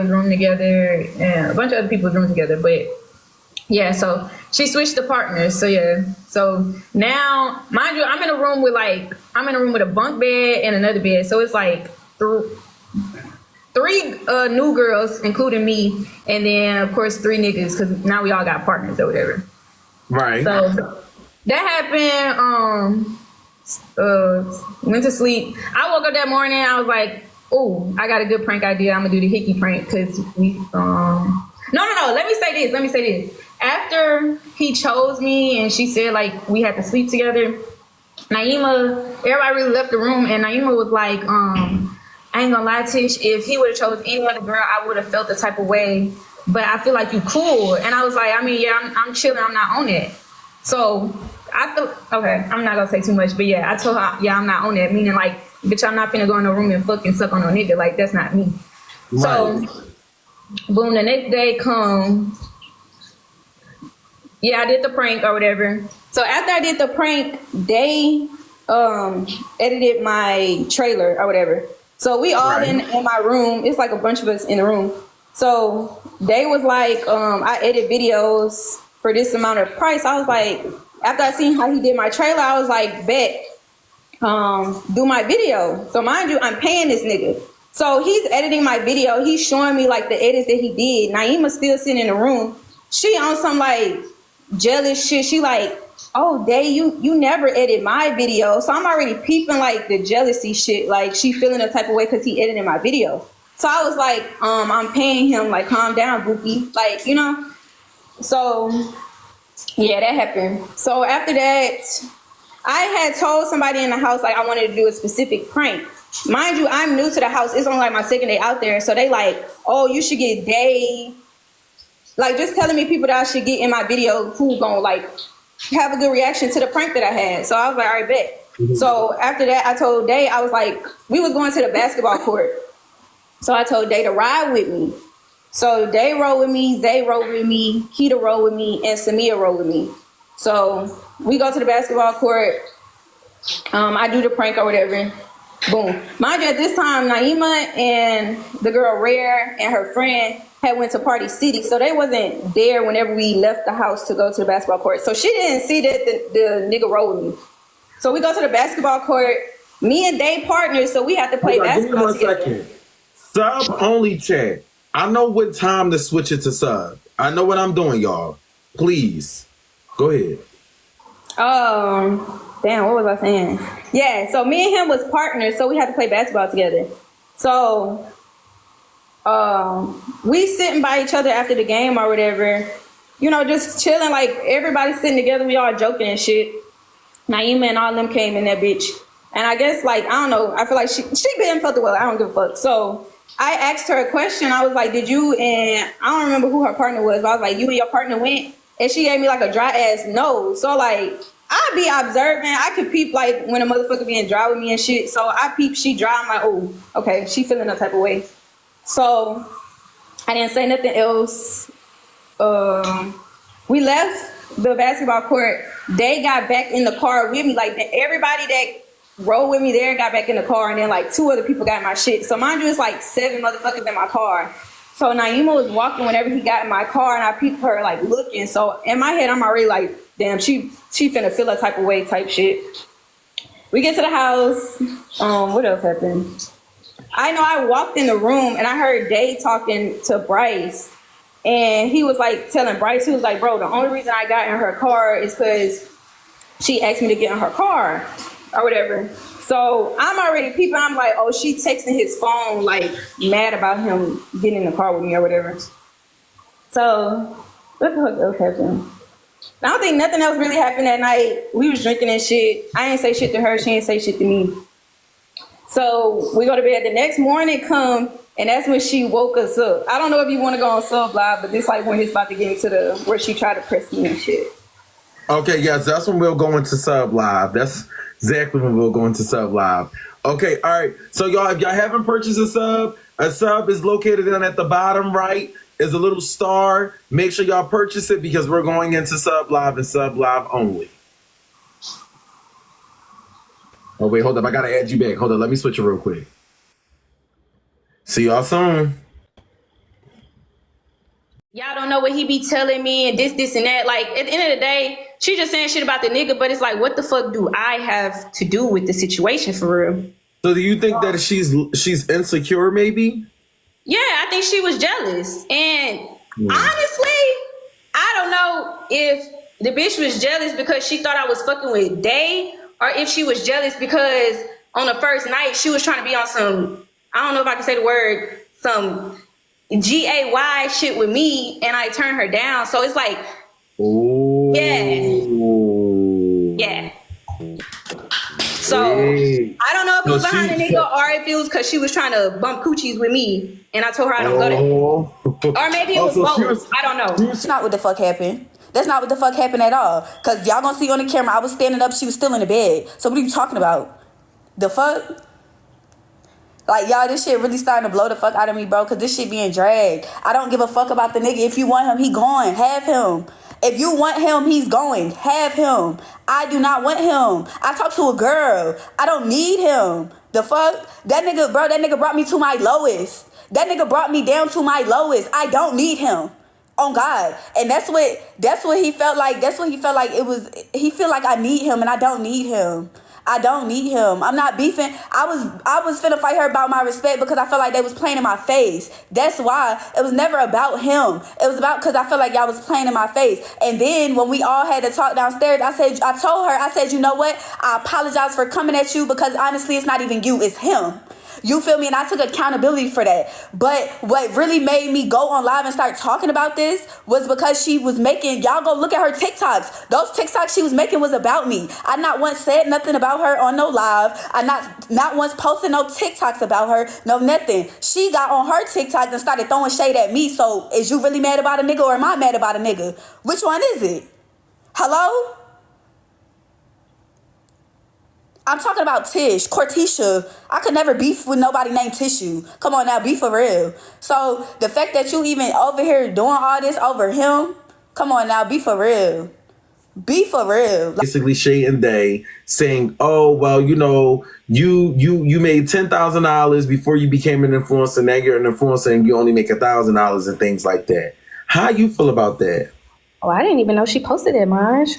was rooming together, and a bunch of other people was rooming together. But yeah, so she switched the partners. So yeah, so now, mind you, I'm in a room with a bunk bed and another bed. So it's like three new girls, including me, and then of course 3 niggas, because now we all got partners or whatever. Right. So that happened. Went to sleep. I woke up that morning. I was like, "Oh, I got a good prank idea. I'm gonna do the hickey prank because we." No. Let me say this. After he chose me and she said like we had to sleep together, Nyema, everybody really left the room, and Nyema was like, I ain't gonna lie, Tish, if he would have chose any other girl, I would have felt the type of way. But I feel like you cool. And I was like, I mean, yeah, I'm chilling. I'm not on it. So I feel, okay, I'm not gonna say too much, but yeah, I told her, yeah, I'm not on that. Meaning like, bitch, I'm not finna go in the room and fucking suck on no nigga. Like, that's not me. Right. So, boom, the next day come. Yeah, I did the prank or whatever. So after I did the prank, they edited my trailer or whatever. So we all in my room. It's like a bunch of us in the room. So they was like, I edit videos for this amount of price. I was like, after I seen how he did my trailer, I was like, bet, do my video. So mind you, I'm paying this nigga. So he's editing my video. He's showing me like the edits that he did. Nyema's still sitting in the room. She on some like jealous shit. She like, oh, Day, you never edit my video. So I'm already peeping like the jealousy shit. Like she feeling the type of way because he edited my video. So I was like, I'm paying him, like, calm down, Bookie. Like, you know? So yeah, that happened. So after that, I had told somebody in the house like I wanted to do a specific prank. Mind you, I'm new to the house. It's only like my second day out there. So they like, oh, you should get Day. Like just telling me people that I should get in my video who gonna like have a good reaction to the prank that I had. So I was like, all right, bet. Mm-hmm. So after that, I told Day, I was like, we was going to the basketball court. So I told Day to ride with me. So Day rode with me, Zay rode with me, Keita rode with me, and Samia rode with me. So we go to the basketball court. I do the prank or whatever. Boom. Mind you, at this time, Nyema and the girl Rare and her friend had went to Party City. So they wasn't there whenever we left the house to go to the basketball court. So she didn't see that the nigga rode with me. So we go to the basketball court. Me and Day partners, so we have to play basketball together. Give me 1 second. Sub only chat. I know what time to switch it to sub. I know what I'm doing, y'all. Please. Go ahead. Damn, what was I saying? Yeah, so me and him was partners, so we had to play basketball together. So we sitting by each other after the game or whatever, you know, just chilling, like everybody sitting together, we all joking and shit. Nyema and all them came in that bitch. And I guess like, I don't know, I feel like she been felt well, I don't give a fuck. So I asked her a question. I was like, did you, and I don't remember who her partner was, but I was like, you and your partner went? And she gave me like a dry ass no. So like, I be observing. I could peep like when a motherfucker being dry with me and shit. So I peep, she dry. I'm like, oh, okay, she feeling that type of way. So I didn't say nothing else. We left the basketball court. They got back in the car with me. Like everybody that rode with me there got back in the car, and then like 2 other people got in my shit. So mind you, it's like 7 motherfuckers in my car. So Nyema was walking whenever he got in my car, and I peeped her like looking. So in my head, I'm already like, damn, she finna feel a type of way type shit. We get to the house. What else happened? I know I walked in the room and I heard Day talking to Bryce, and he was like telling Bryce, he was like, bro, the only reason I got in her car is because she asked me to get in her car or whatever. So I'm already peeping. I'm like, oh, she texting his phone, like mad about him getting in the car with me or whatever. So what the fuck else happened? I don't think nothing else really happened that night. We was drinking and shit. I ain't say shit to her. She ain't say shit to me. So we go to bed. The next morning come, and that's when she woke us up. I don't know if you want to go on Sub Live, but this like when it's about to get into where she tried to press me and shit. Okay, yes, that's when we'll go into Sub Live. That's exactly when we'll go into Sub Live. Okay, all right. So y'all, if y'all haven't purchased a sub is located down at the bottom right. Is a little star. Make sure y'all purchase it because we're going into Sub Live and Sub Live only. Oh, wait, hold up. I got to add you back. Hold on. Let me switch it real quick. See y'all soon. y'all don't know what he be telling me and this and that. Like at the end of the day, she just saying shit about the nigga, but it's like, what the fuck do I have to do with the situation for real? So do you think that she's insecure maybe? Yeah, I think she was jealous. And honestly, I don't know if the bitch was jealous because she thought I was fucking with Day, or if she was jealous because on the first night she was trying to be on some, I don't know if I can say the word, some GAY shit with me, and I turned her down. So it's like, oh, yeah. So I don't know if it was behind the nigga or if it was because she was trying to bump coochies with me, and I told her I don't go there. Or maybe it was both. I don't know. That's not what the fuck happened. That's not what the fuck happened at all. Cause y'all gonna see on the camera, I was standing up, she was still in the bed. So what are you talking about? The fuck? Like, y'all, this shit really starting to blow the fuck out of me, bro. Cause this shit being dragged. I don't give a fuck about the nigga. If you want him, he going. Have him. If you want him, he's going. Have him. I do not want him. I talked to a girl. I don't need him. The fuck? That nigga, bro, that nigga brought me to my lowest. That nigga brought me down to my lowest. I don't need him. On God. And that's what he felt like. That's what he felt like it was. He feel like I need him and I don't need him. I don't need him. I'm not beefing. I was finna fight her about my respect because I felt like they was playing in my face. That's why. It was never about him. It was about because I felt like y'all was playing in my face. And then when we all had to talk downstairs, I told her, I said, you know what? I apologize for coming at you because honestly, it's not even you, it's him. You feel me? And I took accountability for that. But what really made me go on live and start talking about this was because she was making, y'all go look at her TikToks. Those TikToks she was making was about me. I not once said nothing about her on no live. I not once posted no TikToks about her. No nothing. She got on her TikTok and started throwing shade at me. So is you really mad about a nigga or am I mad about a nigga? Which one is it? Hello? I'm talking about Tish, Cortisha. I could never beef with nobody named Tissue. Come on now, be for real. So the fact that you even over here doing all this over him, come on now, be for real. Be for real. Basically, Shay and Day saying, "Oh well, you know, you made $10,000 before you became an influencer. Now you're an influencer and you only make $1,000 and things like that." How you feel about that? Oh, I didn't even know she posted that, Marge.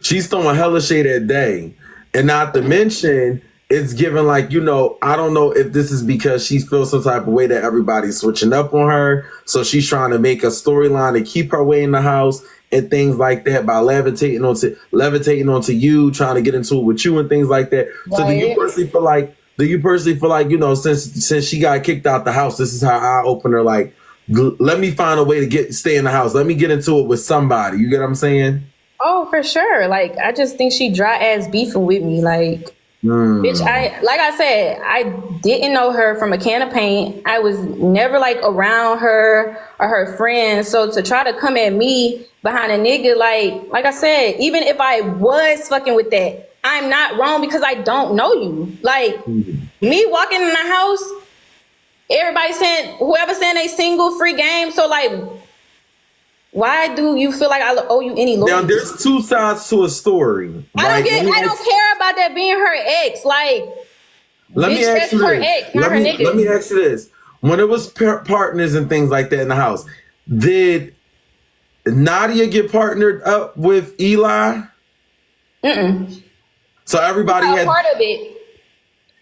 She's throwing hella shade at Day. And not to mention, it's given like, you know, I don't know if this is because she feels some type of way that everybody's switching up on her. So she's trying to make a storyline to keep her way in the house and things like that by levitating onto you, trying to get into it with you and things like that. Right. So do you personally feel like, you know, since she got kicked out the house, this is her eye opener, like, let me find a way to stay in the house. Let me get into it with somebody. You get what I'm saying? Oh, for sure. Like, I just think she dry ass beefing with me. Like, bitch, like I said, I didn't know her from a can of paint. I was never like around her or her friends. So to try to come at me behind a nigga, like I said, even if I was fucking with that, I'm not wrong because I don't know you. Like, me walking in the house, everybody saying, whoever saying they single, free game. So like, why do you feel like I owe you any loyalty? Now, there's two sides to a story. I don't care about that being her ex. Like, let me ask you this. Let me ask you this. When it was partners and things like that in the house, did Nadia get partnered up with Eli? So everybody had part of it.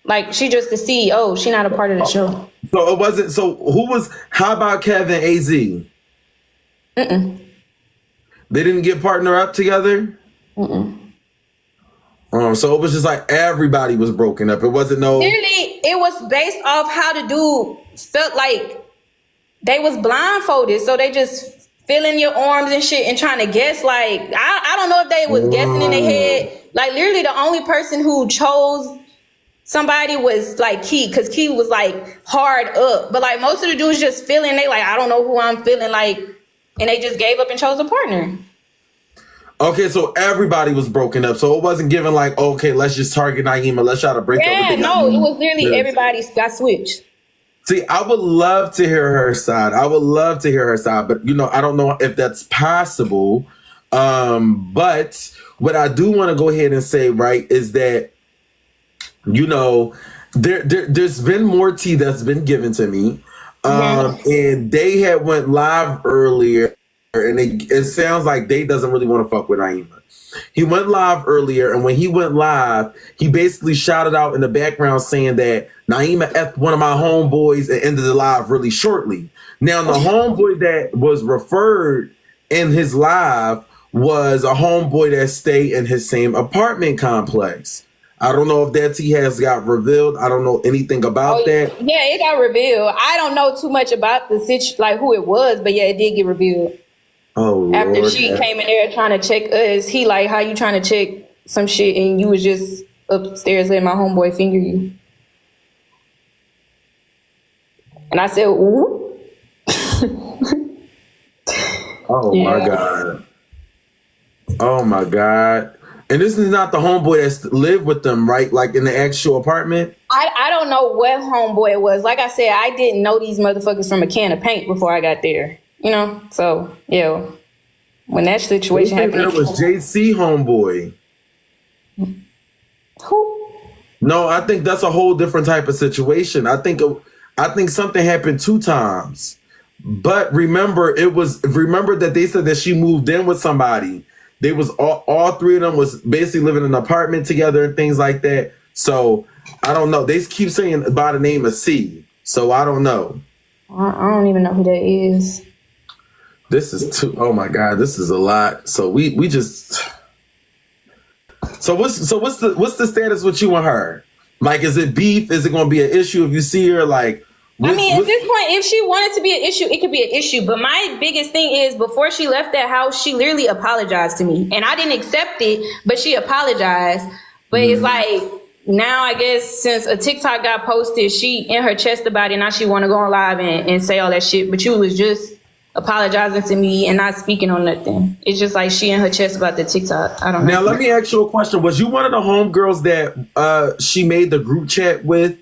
Like, she just the CEO. She not a part of the show. So it wasn't. So how about Kevin AZ? They didn't get partner up together. So it was just like everybody was broken up. It wasn't no. Clearly, it was based off how the dude felt like they was blindfolded, so they just feeling your arms and shit and trying to guess. Like I don't know if they was guessing in their head. Like literally, the only person who chose somebody was like Key, because Key was like hard up, but like most of the dudes just feeling. They like, I don't know who I'm feeling like. And they just gave up and chose a partner. Okay, so everybody was broken up. So it wasn't given like, okay, let's just target Nyema. Let's try to break up. Yeah, no, it was literally everybody got switched. See, I would love to hear her side. But, you know, I don't know if that's possible. But what I do want to go ahead and say, right, is that, you know, there's been more tea that's been given to me. And they had went live earlier, and it sounds like they doesn't really want to fuck with Nyema. He went live earlier, and when he went live, he basically shouted out in the background saying that Nyema effed one of my homeboys and ended the live really shortly. Now, the homeboy that was referred in his live was a homeboy that stayed in his same apartment complex. I don't know if that tea has got revealed. I don't know anything about that. Yeah, it got revealed. I don't know too much about the situation, like who it was, but yeah, it did get revealed. Oh, after Lord, she came in there trying to check us, he like, how you trying to check some shit and you was just upstairs letting my homeboy finger you? And I said, ooh. Oh, yeah. My God. Oh, my God. And this is not the homeboy that's lived with them, right? Like in the actual apartment? I don't know what homeboy it was. Like I said, I didn't know these motherfuckers from a can of paint before I got there. You know? So, yeah. When that situation happened. There was JC homeboy. Who? No, I think that's a whole different type of situation. I think something happened 2 times. But remember that they said that she moved in with somebody. They was all 3 of them was basically living in an apartment together and things like that. So I don't know. They keep saying by the name of C. So I don't know. I don't even know who that is. This is too. Oh my God, this is a lot. So we just. So what's the status with you and her? Like, is it beef? Is it going to be an issue if you see her? Like, I mean, at this point, if she wanted to be an issue, it could be an issue. But my biggest thing is, before she left that house, she literally apologized to me, and I didn't accept it, but she apologized. But it's like, now I guess since a TikTok got posted, she in her chest about it. Now she want to go on live and say all that shit. But you was just apologizing to me and not speaking on nothing. It's just like she in her chest about the TikTok. I don't know. Now let me ask you a question. Was you one of the homegirls that she made the group chat with?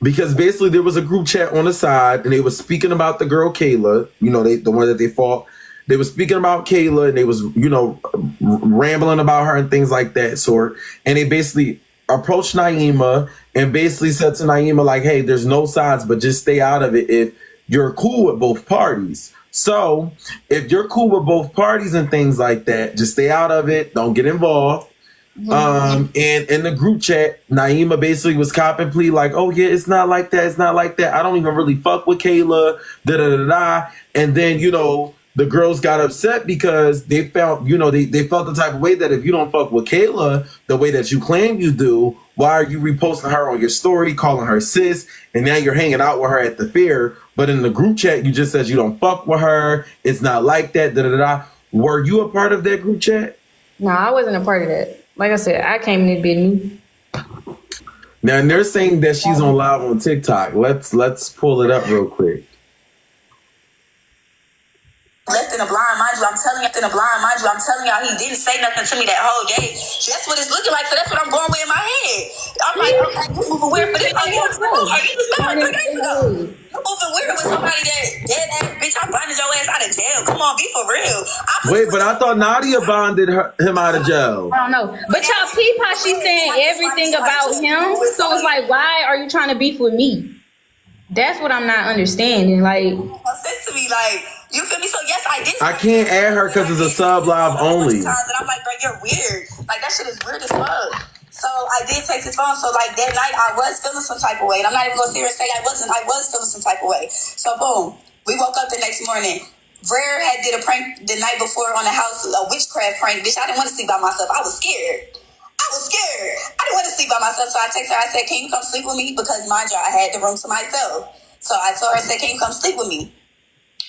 Because basically there was a group chat on the side and they was speaking about the girl Kayla, you know, the one that they fought. They was speaking about Kayla and they was, you know, rambling about her and things like that sort. And they basically approached Nyema and basically said to Nyema, like, hey, there's no sides, but just stay out of it if you're cool with both parties. So if you're cool with both parties and things like that, just stay out of it. Don't get involved. And in the group chat, Nyema basically was copping plea like, oh yeah, it's not like that. It's not like that. I don't even really fuck with Kayla. Da da da da. And then, you know, the girls got upset because they felt, you know, they felt the type of way that if you don't fuck with Kayla the way that you claim you do, why are you reposting her on your story, calling her sis, and now you're hanging out with her at the fair? But in the group chat, you just said you don't fuck with her. It's not like that. Da da da. Were you a part of that group chat? No, I wasn't a part of that. Like I said, I came in to be new. Now, and they're saying that she's on live on TikTok. Let's pull it up real quick. Left in a blind, mind you. I'm telling y'all, he didn't say nothing to me that whole day. That's what it's looking like. So that's what I'm going with in my head. I'm like, okay, you moving weird for this. Oh, you was bad 3 days ago. You moving weird with somebody that dead ass bitch. I bonded your ass out of jail. Come on, be for real. Wait, but I thought Nadia bonded him out of jail. I don't know. But y'all peep how she's saying everything about him. So it's like, why are you trying to beef with me? That's what I'm not understanding. Like, sense to me, like, you feel me? So yes, I did. I can't add her because it's a sub live only. And I'm like, bro, you're weird. Like, that shit is weird as fuck. So I did text his phone. So like that night, I was feeling some type of way, and I'm not even gonna sit here and say I wasn't. I was feeling some type of way. So boom, we woke up the next morning. Rare had did a prank the night before on the house, a witchcraft prank. Bitch, I didn't want to sleep by myself. I was scared. I didn't want to sleep by myself. So I texted her. I said, can you come sleep with me? Because mind you, I had the room to myself. So I told her, I said, can you come sleep with me?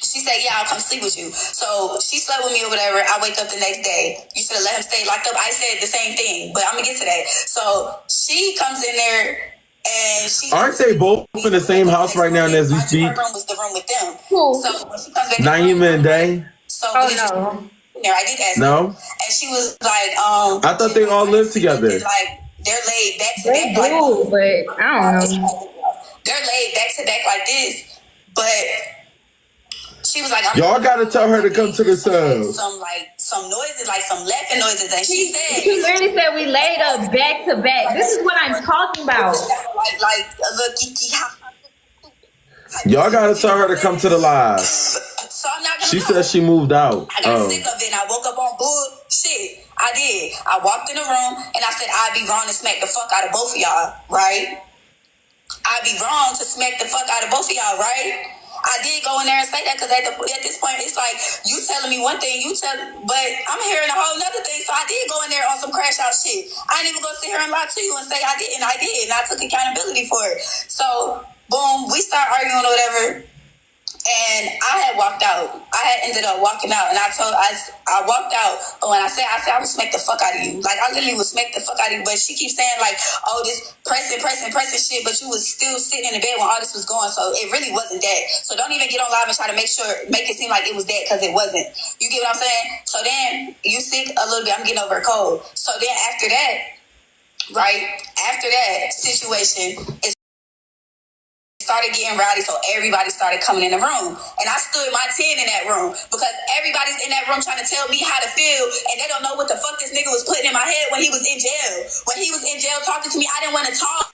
She said, yeah, I'll come sleep with you. So she slept with me or whatever. I wake up the next day. You should have let him stay locked up. I said the same thing, but I'm going to get to that. So she comes in there and she... Aren't they both in the same house right now as we speak? Her room was the room with them. Cool. So when she comes back... Nyema and Day? So no. I did ask No? her. And she was like... I thought they all lived together. Like, they're laid back to They back. do, but I don't know. They're laid back to back like this, but... She was like, y'all gotta tell her to come to the sub. Some noises, like some laughing noises, and she said, she literally said we laid up back to back. This is what I'm talking about. Like a little kiki. Y'all gotta tell her to come to the live. So I'm not gonna She go. said she moved out. I got sick of it and I woke up on bullshit. I did. I walked in the room and I said, I'd be wrong to smack the fuck out of both of y'all, right? I'd be wrong to smack the fuck out of both of y'all, right? I did go in there and say that because at this point, it's like, you telling me one thing, but I'm hearing a whole nother thing. So I did go in there on some crash out shit. I ain't even gonna sit here and lie to you and say I did, and I did, and I took accountability for it. So, boom, we start arguing or whatever. And I had walked out. I had ended up walking out, and I walked out. But when I said I would smack the fuck out of you. Like I literally would smack the fuck out of you. But she keeps saying like, oh, this pressing shit. But you was still sitting in the bed when all this was going. So it really wasn't that. So don't even get on live and try to make it seem like it was that because it wasn't. You get what I'm saying? So then you sick a little bit. I'm getting over a cold. So then after that, right after that situation, it's started getting rowdy, so everybody started coming in the room. And I stood my 10 in that room because everybody's in that room trying to tell me how to feel, and they don't know what the fuck this nigga was putting in my head when he was in jail. When he was in jail talking to me, I didn't want to talk.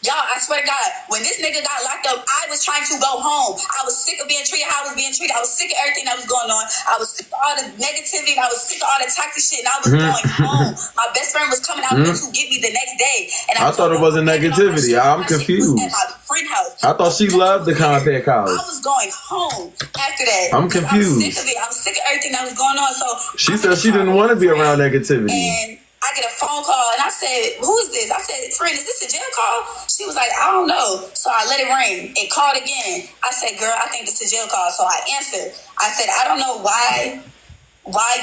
Y'all, I swear to God, when this nigga got locked up, I was trying to go home. I was sick of being treated how I was being treated. I was sick of everything that was going on. I was sick of all the negativity. I was sick of all the toxic shit, and I was going home. My best friend was coming out to get me the next day. And I thought it wasn't negativity. I'm confused. At my friend house. I thought she loved the contact house. I was going home after that. I'm confused. I was sick of it. I was sick of everything that was going on. So she said she didn't want to be around negativity. And I get a phone call and I said, who is this? I said, friend, is this a jail call? She was like, I don't know. So I let it ring. It called again. I said, girl, I think this is a jail call. So I answered. I said, I don't know why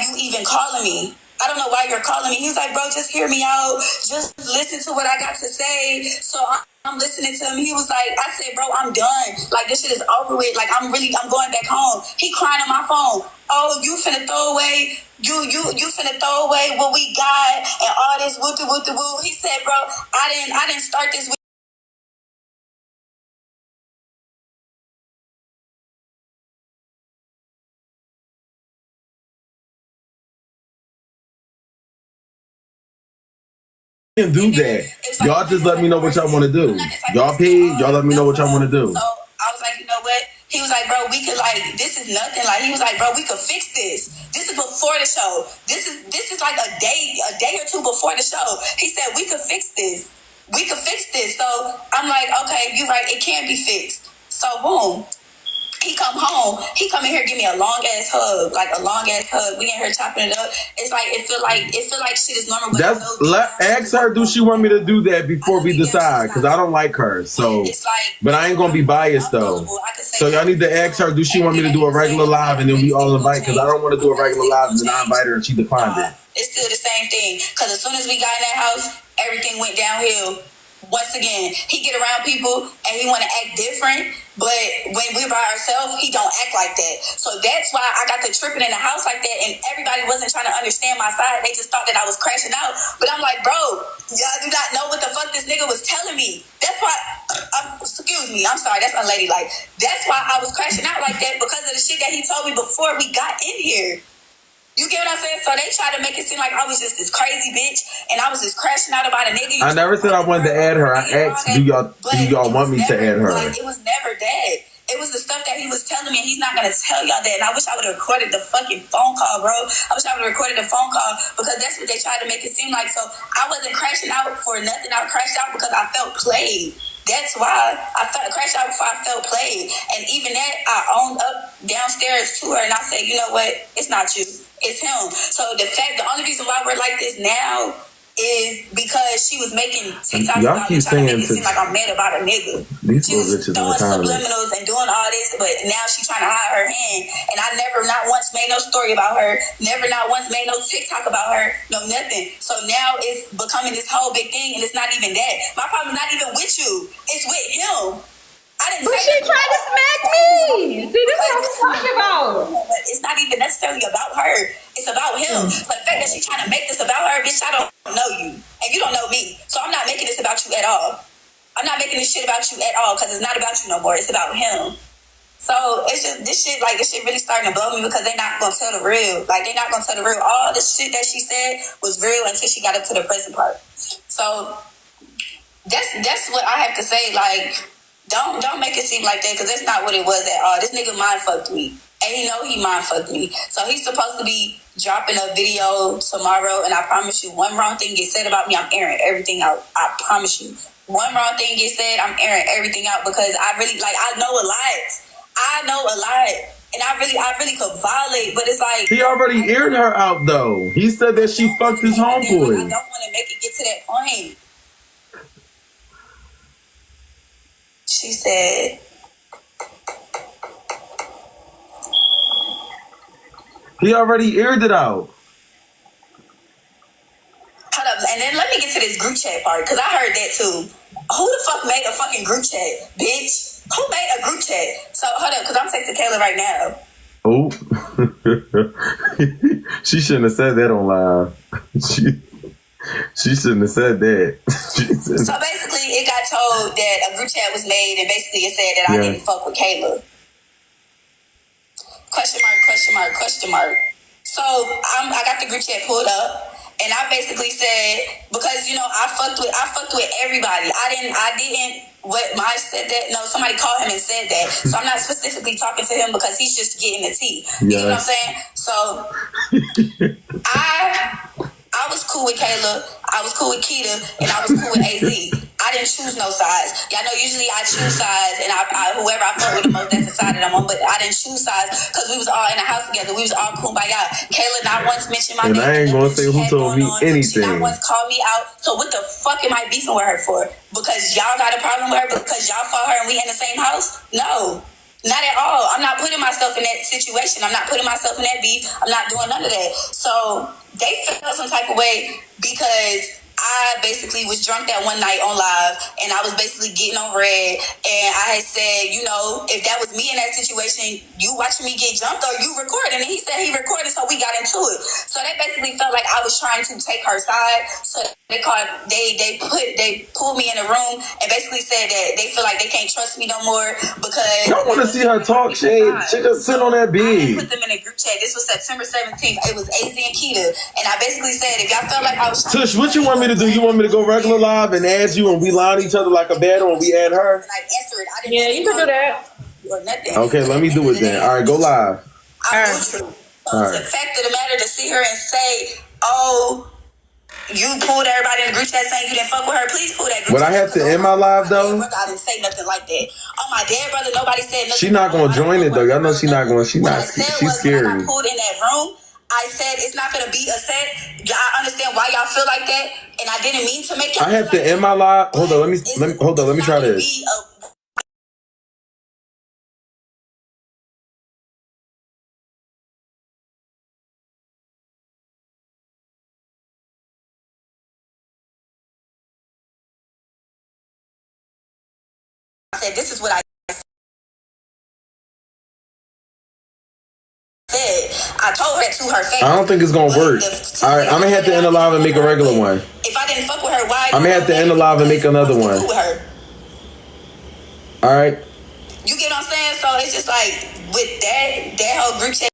you even calling me. I don't know why you're calling me. He was like, bro, just hear me out. Just listen to what I got to say. So I'm listening to him. He was like, I said, bro, I'm done. Like, this shit is over with. Like, I'm going back home. He crying on my phone. Oh, you finna throw away. You finna throw away what we got and all this woo. He said, bro, I didn't start this with Can do that. Y'all just let me know what y'all want to do. Y'all paid. Y'all let me know what y'all want to do. So I was like, you know what? He was like, bro, we could this is nothing. Like he was like, bro, we could fix this. This is before the show. This is like a day or two before the show. He said we could fix this. We could fix this. So I'm like, okay, you're right. It can be fixed. So boom. He come home. He come in here, give me a long ass hug, We in here chopping it up. It's like it feel like shit is normal. But ask her. Do she want me to do that before we decide? Because I don't like her. So, but I ain't gonna be biased though. So y'all need to ask her. Do she want me to do a regular live and then we all invite? Because I don't want to do a regular live and then I invite her and she declined it. It's still the same thing. Because as soon as we got in that house, everything went downhill. Once again, he get around people and he want to act different, but when we're by ourselves, he don't act like that. So that's why I got to tripping in the house like that, and everybody wasn't trying to understand my side. They just thought that I was crashing out. But I'm like, bro, y'all do not know what the fuck this nigga was telling me. That's why, excuse me, I'm sorry, that's unladylike. That's why I was crashing out like that, because of the shit that he told me before we got in here. You get what I'm saying? So they try to make it seem like I was just this crazy bitch and I was just crashing out about a nigga. I never said I wanted to add her. I asked, do y'all want me to add her? Like, it was never that. It was the stuff that he was telling me, and he's not going to tell y'all that. And I wish I would have recorded the fucking phone call, bro. I wish I would have recorded the phone call, because that's what they tried to make it seem like. So I wasn't crashing out for nothing. I crashed out because I felt played. That's why I crashed out before I felt played. And even that, I owned up downstairs to her, and I said, you know what? It's not you. It's him. So the only reason why we're like this now is because she was making TikToks y'all about keep me, trying to saying make it seem like I'm mad about a nigga. These She was bitches throwing in the subliminals and doing all this, but now she's trying to hide her hand. And I never not once made no story about her, never not once made no TikTok about her, no nothing. So now it's becoming this whole big thing, and it's not even that. My problem is not even with you. It's with him. I didn't But say she tried to smack me. See, this is what I'm talking about. But it's not even necessarily about her. It's about him. But the fact that she's trying to make this about her, bitch, I don't know you. And you don't know me. So I'm not making this about you at all. I'm not making this shit about you at all, because it's not about you no more. It's about him. So it's just this shit really starting to blow me, because they're not gonna tell the real. Like, they're not gonna tell the real. All the shit that she said was real until she got up to the prison part. So that's what I have to say. Like, Don't make it seem like that, because that's not what it was at all. This nigga mind fucked me. And he know he mind fucked me. So he's supposed to be dropping a video tomorrow, and I promise you, one wrong thing gets said about me, I'm airing everything out. I promise you. One wrong thing gets said, I'm airing everything out, because I really, like, I know a lot. I know a lot. And I really could violate, but it's like... He already aired her out, though. He said that she fucked his homeboy. I don't want to make it get to that point. She said... He already aired it out. Hold up, and then let me get to this group chat part, because I heard that too. Who the fuck made a fucking group chat, bitch? Who made a group chat? So, hold up, because I'm texting Kayla right now. Oh. She shouldn't have said that on live. She shouldn't have said that. So basically, it got told that a group chat was made, and basically it said that I didn't fuck with Kayla. Question mark, question mark, question mark. So I got the group chat pulled up, and I basically said, because, you know, I fucked with everybody. I didn't. What Maj said that? No, somebody called him and said that. So I'm not specifically talking to him because he's just getting the tea. You know what I'm saying? So I was cool with Kayla, I was cool with Keita, and I was cool with AZ. I didn't choose no sides. Y'all know usually I choose sides, and I whoever I fuck with the most, that's the side that I'm on. But I didn't choose sides because we was all in the house together. We was all kumbaya. Kayla not once mentioned my name. And I ain't gonna say who told me anything. She not once called me out. So what the fuck am I beefing with her for? Because y'all got a problem with her? Because y'all fought her and we in the same house? No. Not at all. I'm not putting myself in that situation. I'm not putting myself in that beef. I'm not doing none of that. So they felt some type of way because I basically was drunk that one night on live, and I was basically getting on red, and I had said, you know, if that was me in that situation, you watching me get jumped or you recording? And he said he recorded, so we got into it. So that basically felt like I was trying to take her side. So they pulled me in a room and basically said that they feel like they can't trust me no more because... I don't want to see her talk shit. She just sit on that I bed. put them in a group chat. This was September 17th. It was AZ and Keita, and I basically said, if y'all felt like I was... Tush, what you want me to do? You want me to go regular live and add you and we line each other like a battle and we add her? Yeah, you can do that. Okay, let me do it then. All right, go live. I'm neutral. The fact of the matter to see her and say, oh, you pulled everybody in the group chat saying you didn't fuck with her, please pull that group Would I have to end my live though? I didn't say nothing like that. Oh, my dead brother, nobody said nothing. She not gonna join it though. Y'all know she not gonna. She's scary. When I pulled in that room, I said it's not gonna be a set. I understand why y'all feel like that, and I didn't mean to make it. I have to end my live. Hold on, let me try this. I said this is what I said. I told her to her face. I don't think it's gonna work. All right, I'm gonna have to end the live and make a regular one. If I didn't fuck with her, why? I'm gonna have to end the live and make another one. All right. You get what I'm saying? So it's just like with that whole group chat.